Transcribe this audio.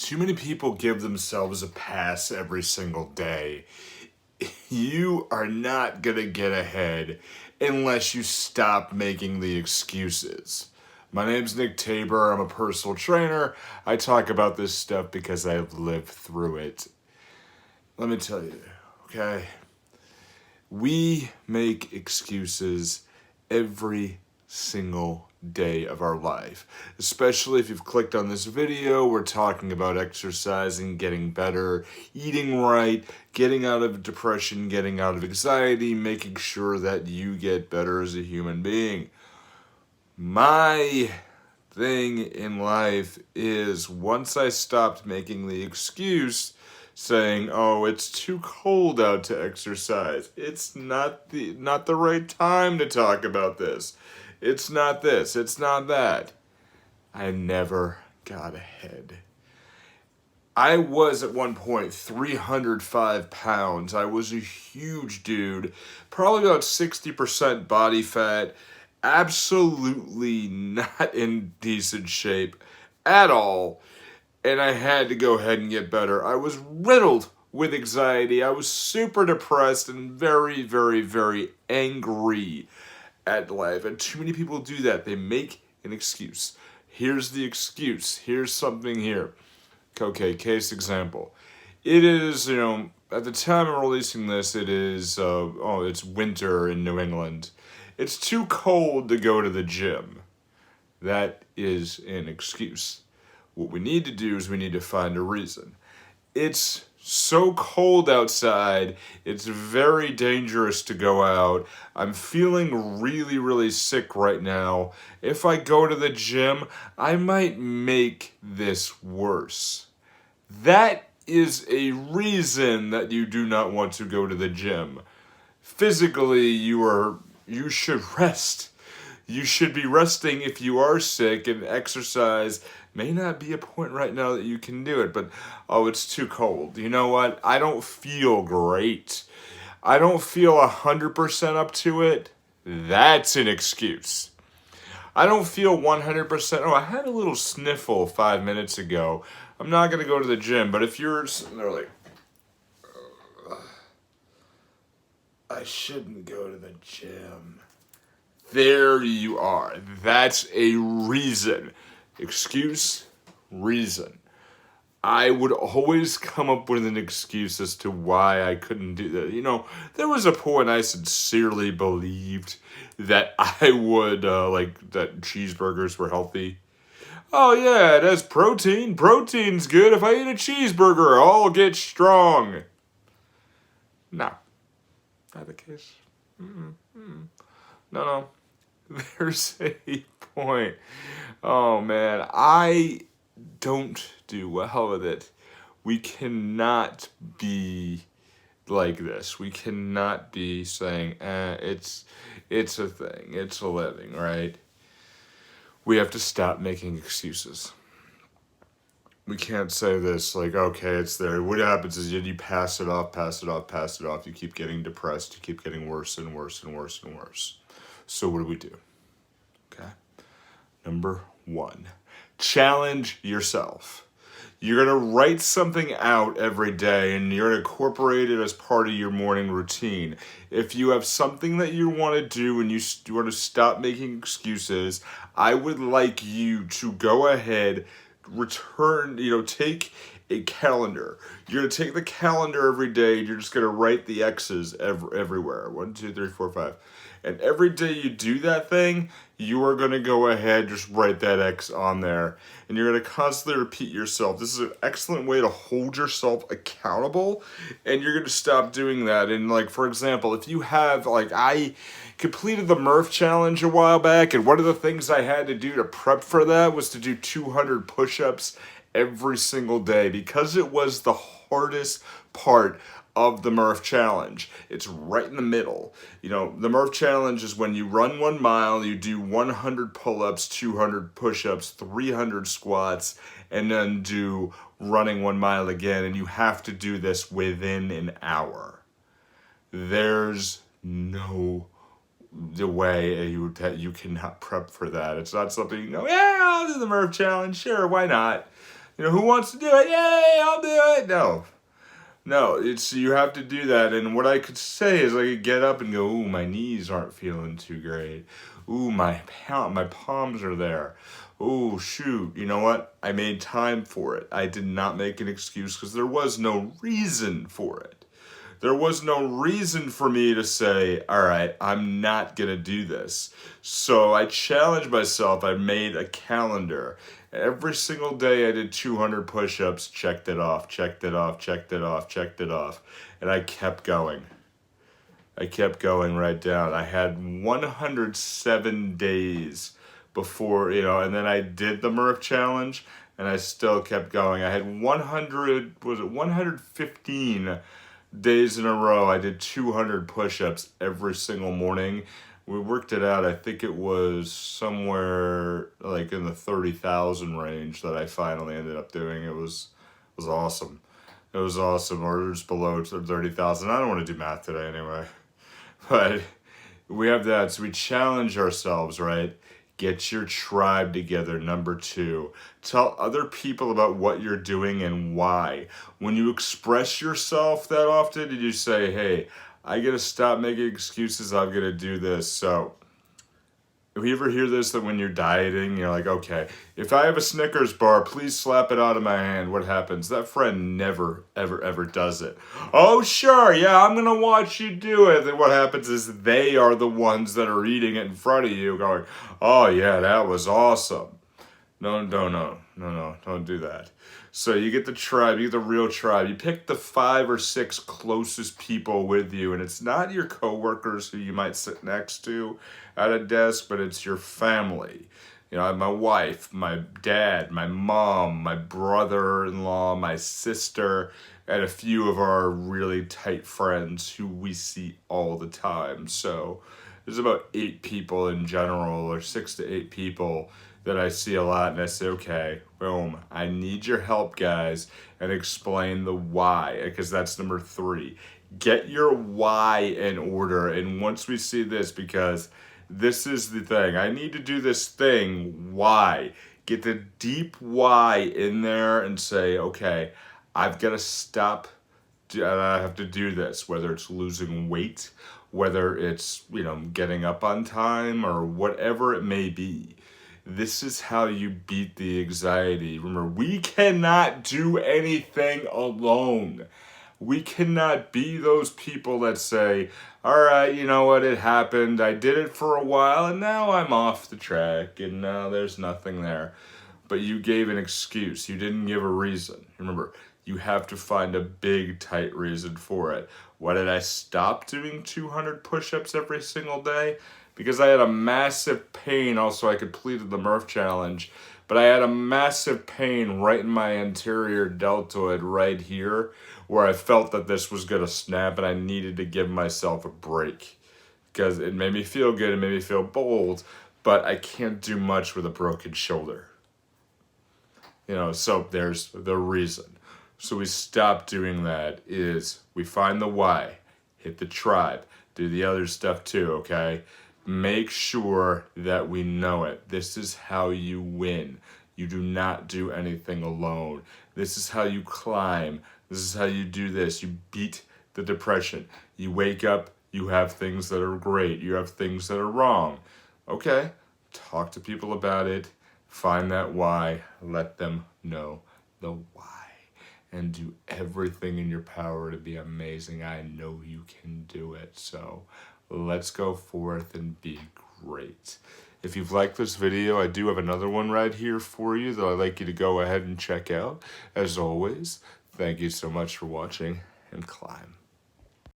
Too many people give themselves a pass every single day. You are not going to get ahead unless you stop making the excuses. My name's Nick Tabor. I'm a personal trainer. I talk about this stuff because I've lived through it. Let me tell you, okay? We make excuses every single day of our life. Especially if you've clicked on this video, we're talking about exercising, getting better, eating right, getting out of depression, getting out of anxiety, making sure that you get better as a human being. My thing in life is once I stopped making the excuse saying, "Oh, it's too cold out to exercise. It's not the right time to talk about this. It's not this, it's not that." I never got ahead. I was at one point 305 pounds. I was a huge dude, probably about 60% body fat, absolutely not in decent shape at all. And I had to go ahead and get better. I was riddled with anxiety. I was super depressed and very, very, very angry at life. And too many people do that. They make an excuse. Here's the excuse. Here's something here. Okay, case example. It is, at the time I'm releasing this, it is, it's winter in New England. It's too cold to go to the gym. That is an excuse. What we need to do is we need to find a reason. It's so cold outside, it's very dangerous to go out. I'm feeling really, really sick right now. If I go to the gym, I might make this worse. That is a reason that you do not want to go to the gym. Physically, you should rest. You should be resting if you are sick, and exercise may not be a point right now that you can do it, but it's too cold. You know what? I don't feel great. I don't feel 100% up to it. That's an excuse. I don't feel 100%. Oh, I had a little sniffle 5 minutes ago. I'm not going to go to the gym, but if you're sitting there like, I shouldn't go to the gym. There you are. That's a reason. Excuse, reason. I would always come up with an excuse as to why I couldn't do that. There was a point I sincerely believed that I would, that cheeseburgers were healthy. Oh yeah, it has protein. Protein's good. If I eat a cheeseburger, I'll get strong. No, not the case. No. There's a point. Oh man, I don't do well with it. We cannot be like this. We cannot be saying, it's a thing. It's a living, right? We have to stop making excuses. We can't say this like, okay, it's there. What happens is you pass it off. You keep getting depressed. You keep getting worse and worse and worse and worse. So what do? Okay. Number 1, challenge yourself. You're going to write something out every day and you're going to incorporate it as part of your morning routine. If you have something that you want to do and you want to stop making excuses, I would like you to go ahead, take a calendar. You're going to take the calendar every day and you're just going to write the X's everywhere. 1, 2, 3, 4, 5. And every day you do that thing, you are going to go ahead, just write that X on there. And you're going to constantly repeat yourself. This is an excellent way to hold yourself accountable. And you're going to stop doing that. And for example, if you have, I completed the Murph Challenge a while back. And one of the things I had to do to prep for that was to do 200 push-ups every single day. Because it was the hardest part of the Murph Challenge. It's right in the middle. The Murph Challenge is when you run 1 mile, you do 100 pull-ups, 200 push-ups, 300 squats, and then do running 1 mile again, and you have to do this within an hour. There's no way you cannot prep for that. It's not something, yeah, I'll do the Murph Challenge, sure, why not? Who wants to do it? Yay, I'll do it. No, you have to do that. And what I could say is I could get up and go, ooh, my knees aren't feeling too great. Ooh, my palms are there. Ooh, shoot, you know what? I made time for it. I did not make an excuse because there was no reason for it. There was no reason for me to say, all right, I'm not going to do this. So I challenged myself. I made a calendar. Every single day I did 200 push-ups, checked it off, checked it off, checked it off, checked it off. And I kept going. I kept going right down. I had 107 days before, and then I did the Murph challenge and I still kept going. I had 115 days in a row. I did 200 push-ups every single morning. We worked it out. I think it was somewhere like in the 30,000 range that I finally ended up doing. It was awesome. It was awesome. Or just below 30,000. I don't want to do math today anyway. But we have that. So we challenge ourselves, right? Get your tribe together. Number 2, tell other people about what you're doing and why. When you express yourself that often, did you say, hey, I gotta stop making excuses, I'm gonna do this. So if you ever hear this, that when you're dieting, you're like, okay, if I have a Snickers bar, please slap it out of my hand. What happens? That friend never, ever, ever does it. Oh, sure, yeah, I'm going to watch you do it. And what happens is they are the ones that are eating it in front of you going, oh, yeah, that was awesome. No, don't do that. So you get the tribe, you get the real tribe. You pick the 5 or 6 closest people with you, and it's not your coworkers who you might sit next to at a desk, but it's your family. I have my wife, my dad, my mom, my brother-in-law, my sister, and a few of our really tight friends who we see all the time. So there's about 8 people in general, or 6 to 8 people that I see a lot, and I say, okay, boom, I need your help, guys, and explain the why, because that's number 3. Get your why in order, and once we see this, because this is the thing, I need to do this thing, why? Get the deep why in there and say, okay, I've got to stop, and I have to do this, whether it's losing weight, whether it's, getting up on time, or whatever it may be. This is how you beat the anxiety. Remember, we cannot do anything alone. We cannot be those people that say, all right, you know what, it happened. I did it for a while and now I'm off the track and now there's nothing there. But you gave an excuse. You didn't give a reason. Remember, you have to find a big, tight reason for it. Why did I stop doing 200 push-ups every single day? Because I had a massive pain. Also, I completed the Murph challenge, but I had a massive pain right in my anterior deltoid right here where I felt that this was going to snap and I needed to give myself a break because it made me feel good. It made me feel bold, but I can't do much with a broken shoulder. So there's the reason. So we stop doing that is we find the why, hit the tribe, do the other stuff too, okay? Make sure that we know it. This is how you win. You do not do anything alone. This is how you climb. This is how you do this. You beat the depression. You wake up, you have things that are great. You have things that are wrong. Okay, talk to people about it. Find that why. Let them know the why. And do everything in your power to be amazing. I know you can do it. So let's go forth and be great. If you've liked this video, I do have another one right here for you that I'd like you to go ahead and check out. As always, thank you so much for watching and climb.